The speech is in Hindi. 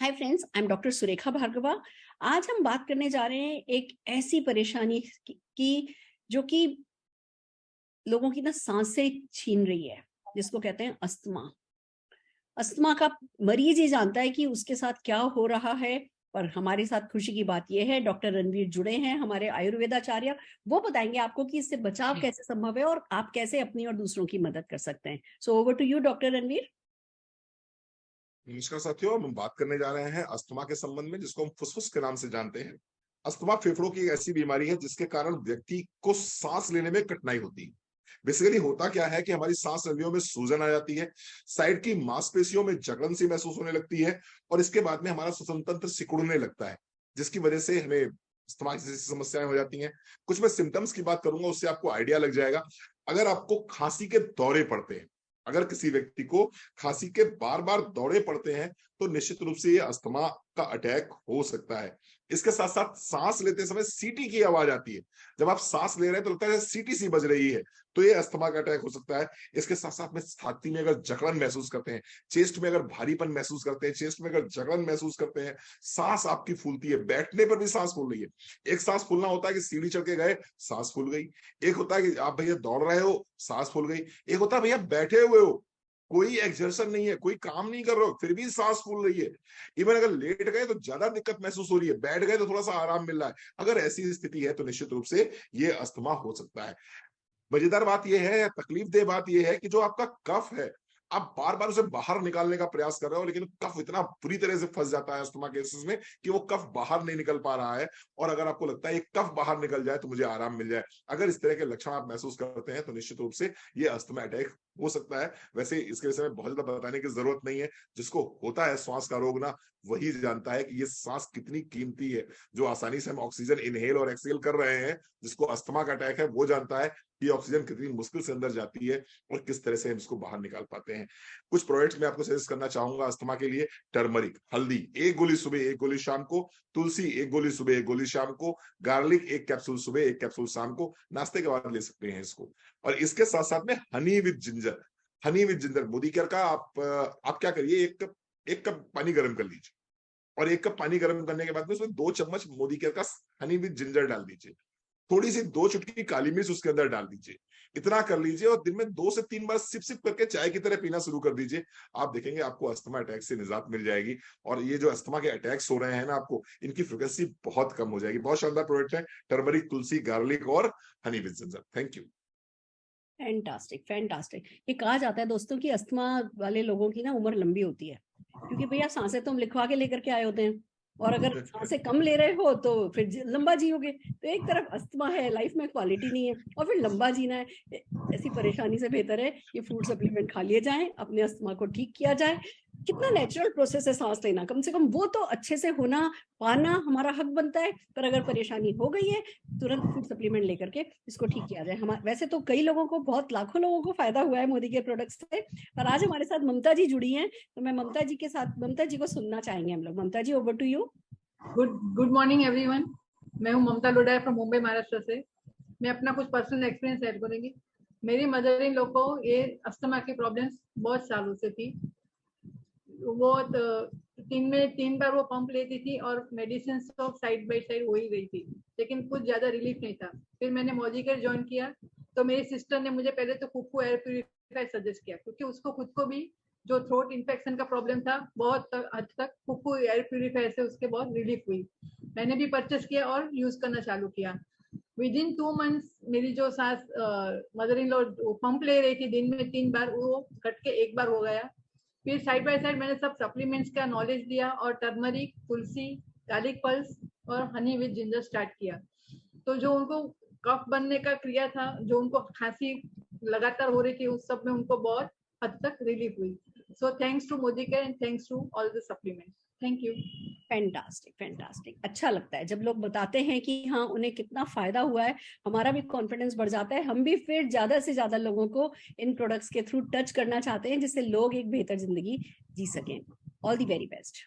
Hi friends, I am doctor Surekha Bhargava. आज हम बात करने जा रहे हैं एक ऐसी परेशानी की जो कि लोगों की ना सांसें छीन रही है, जिसको कहते हैं अस्थमा। अस्थमा का मरीज ही जानता है कि उसके साथ क्या हो रहा है। पर हमारे साथ खुशी की बात यह है, डॉक्टर रणवीर जुड़े हैं, हमारे आयुर्वेदाचार्य। वो बताएंगे आपको कि इससे बचाव कैसे संभव है और आप कैसे अपनी और दूसरों की मदद कर सकते हैं। So over to you doctor Ranveer. नमस्कार साथियों, हम बात करने जा रहे हैं अस्थमा के संबंध में, जिसको हम फुसफुस के नाम से जानते हैं। अस्थमा फेफड़ों की एक ऐसी बीमारी है जिसके कारण व्यक्ति को सांस लेने में कठिनाई होती है। बेसिकली होता क्या है कि हमारी सांस नलियों में सूजन आ जाती है, साइड की मांसपेशियों में जकड़न सी महसूस होने लगती है और इसके बाद में हमारा श्वसन तंत्र सिकुड़ने लगता है, जिसकी वजह से हमें अस्थमा जैसी समस्याएं हो जाती हैं। कुछ मैं सिम्टम्स की बात करूंगा, उससे आपको आइडिया लग जाएगा। अगर आपको खांसी के दौरे पड़ते हैं, अगर किसी व्यक्ति को खांसी के बार बार दौरे पड़ते हैं, तो निश्चित रूप से ये अस्थमा का अटैक हो सकता है। इसके साथ साथ सांस लेते समय सीटी की आवाज आती है। जब आप सांस ले रहे हैं तो लगता है सीटी सी बज रही है, तो ये अस्थमा का अटैक हो सकता है। इसके साथ साथ में छाती में अगर जकड़न महसूस करते हैं, चेस्ट में अगर भारीपन महसूस करते हैं, चेस्ट में अगर जकड़न महसूस करते हैं, सांस आपकी फूलती है, बैठने पर भी सांस फूल रही है। एक सांस फूलना होता है कि सीढ़ी चढ़ के गए, सांस फूल गई। एक होता है कि आप भैया दौड़ रहे हो, सांस फूल गई। एक होता है भैया बैठे हुए हो, कोई एक्सर्शन नहीं है, कोई काम नहीं कर रहे हो, फिर भी सांस फूल रही है। इवन अगर लेट गए तो ज्यादा दिक्कत महसूस हो रही है, बैठ गए तो थोड़ा सा आराम मिल रहा है। अगर ऐसी स्थिति है तो निश्चित रूप से ये अस्थमा हो सकता है। मजेदार बात यह है या तकलीफदेह बात यह है कि जो आपका कफ है, आप बार बार उसे बाहर निकालने का प्रयास कर रहे हो, लेकिन कफ इतना बुरी तरह से फंस जाता है अस्थमा केसेस में कि वो कफ बाहर नहीं निकल पा रहा है। और अगर आपको लगता है ये कफ बाहर निकल जाए तो मुझे आराम मिल जाए, अगर इस तरह के लक्षण आप महसूस करते हैं तो निश्चित रूप से ये अस्थमा अटैक हो सकता है। वैसे इसके विषय में बहुत ज्यादा बताने की जरूरत नहीं है। जिसको होता है श्वास का रोग ना, वही जानता है कि ये सांस कितनी कीमती है। जो आसानी से हम ऑक्सीजन इनहेल और एक्सहेल कर रहे हैं, जिसको अस्थमा का अटैक है, वो जानता है कि ऑक्सीजन कितनी मुश्किल से अंदर जाती है और किस तरह से हम इसको बाहर निकाल पाते हैं। कुछ प्रोडक्ट्स मैं आपको सजेस्ट करना चाहूंगा अस्थमा के लिए। टर्मरिक, हल्दी 1 गोली सुबह 1 गोली शाम को, तुलसी 1 गोली सुबह 1 गोली शाम को, गार्लिक 1 कैप्सूल सुबह 1 कैप्सूल शाम को, नाश्ते के बाद ले सकते हैं इसको। और इसके साथ साथ में Honey with ginger, Honey with ginger Modi care का आप क्या करिए, 1 कप पानी गर्म कर लीजिए और 1 कप पानी गर्म करने के बाद में उसमें 2 चम्मच मोदी केयर का हनी विद जिंजर डाल दीजिए। थोड़ी सी 2 चुटकी काली मिर्च उसके अंदर डाल दीजिए। इतना कर लीजिए और दिन में 2 से 3 बार सिप सिप करके चाय की तरह पीना शुरू कर दीजिए। आप देखेंगे आपको अस्थमा अटैक से निजात मिल जाएगी। और ये जो अस्थमा के अटैक्स हो रहे हैं ना, आपको इनकी फ्रिक्वेंसी बहुत कम हो जाएगी। बहुत शानदार प्रोडक्ट है टर्मरिक, तुलसी, गार्लिक और Honey with ginger. Thank you. Fantastic fantastic. ये कहा जाता है दोस्तों कि अस्थमा वाले लोगों की ना उम्र लंबी होती है, क्योंकि भैया सांसें तुम लिखवा के लेकर के आए होते हैं, और अगर सांसें कम ले रहे हो तो फिर लंबा जियोगे। तो एक तरफ अस्थमा है, लाइफ में क्वालिटी नहीं है, और फिर लंबा जीना है। ऐसी परेशानी से बेहतर है ये फूड सप्लीमेंट खा लिए जाए, अपने अस्थमा को ठीक किया जाए। कितना नेचुरल प्रोसेस है सांस लेना, कम से कम वो तो अच्छे से होना पाना हमारा हक बनता है। पर अगर परेशानी हो गई है, तुरंत फूड सप्लीमेंट लेकर के इसको ठीक किया जाए। हमारे वैसे तो कई लोगों को, बहुत लाखों लोगों को फायदा हुआ है मोदी के प्रोडक्ट्स से। पर आज हमारे साथ ममता जी जुड़ी हैं, तो मैं ममता जी को सुनना चाहेंगे हम लोग। Mamta ji, over to you. Good morning everyone. मैं हूं ममता लोढा फ्रॉम मुंबई, महाराष्ट्र से। मैं अपना कुछ पर्सनल एक्सपीरियंस शेयर करूंगी। मेरी मदर इन लोग को ये अस्थमा की प्रॉब्लम्स बहुत सालों से थी। वो 3 बार वो पंप लेती थी और मेडिसिन तो साइड बाय साइड हो ही रही थी, लेकिन कुछ ज्यादा रिलीफ नहीं था। फिर मैंने मौजी केयर ज्वाइन किया, तो मेरी सिस्टर ने मुझे पहले तो कुक्कू एयर प्यूरिफायर सजेस्ट किया, क्योंकि उसको खुद को भी जो थ्रोट इन्फेक्शन का प्रॉब्लम था, बहुत हद तक कुक्कू एयर प्यूरिफायर से उसके बहुत रिलीफ हुई। मैंने भी परचेस किया और यूज करना चालू किया। विदिन 2 मंथ्स मेरी जो सास मदर इन लॉ पंप ले रही थी दिन में 3 बार, वो घट के 1 बार हो गया। फिर साइड बाय साइड मैंने सब सप्लीमेंट्स का नॉलेज लिया और टर्मरिक, तुलसी, गार्लिक पल्स और हनी विद जिंजर स्टार्ट किया। तो जो उनको कफ बनने का क्रिया था, जो उनको खांसी लगातार हो रही थी, उस सब में उनको बहुत हद तक रिलीफ हुई। So thanks to Modicare and thanks to all the supplements. Thank you. Fantastic fantastic. अच्छा लगता है जब लोग बताते हैं कि हाँ उन्हें कितना फायदा हुआ है, हमारा भी कॉन्फिडेंस बढ़ जाता है। हम भी फिर ज्यादा से ज्यादा लोगों को इन प्रोडक्ट्स के थ्रू टच करना चाहते हैं, जिससे लोग एक बेहतर जिंदगी जी सकें। All the very best.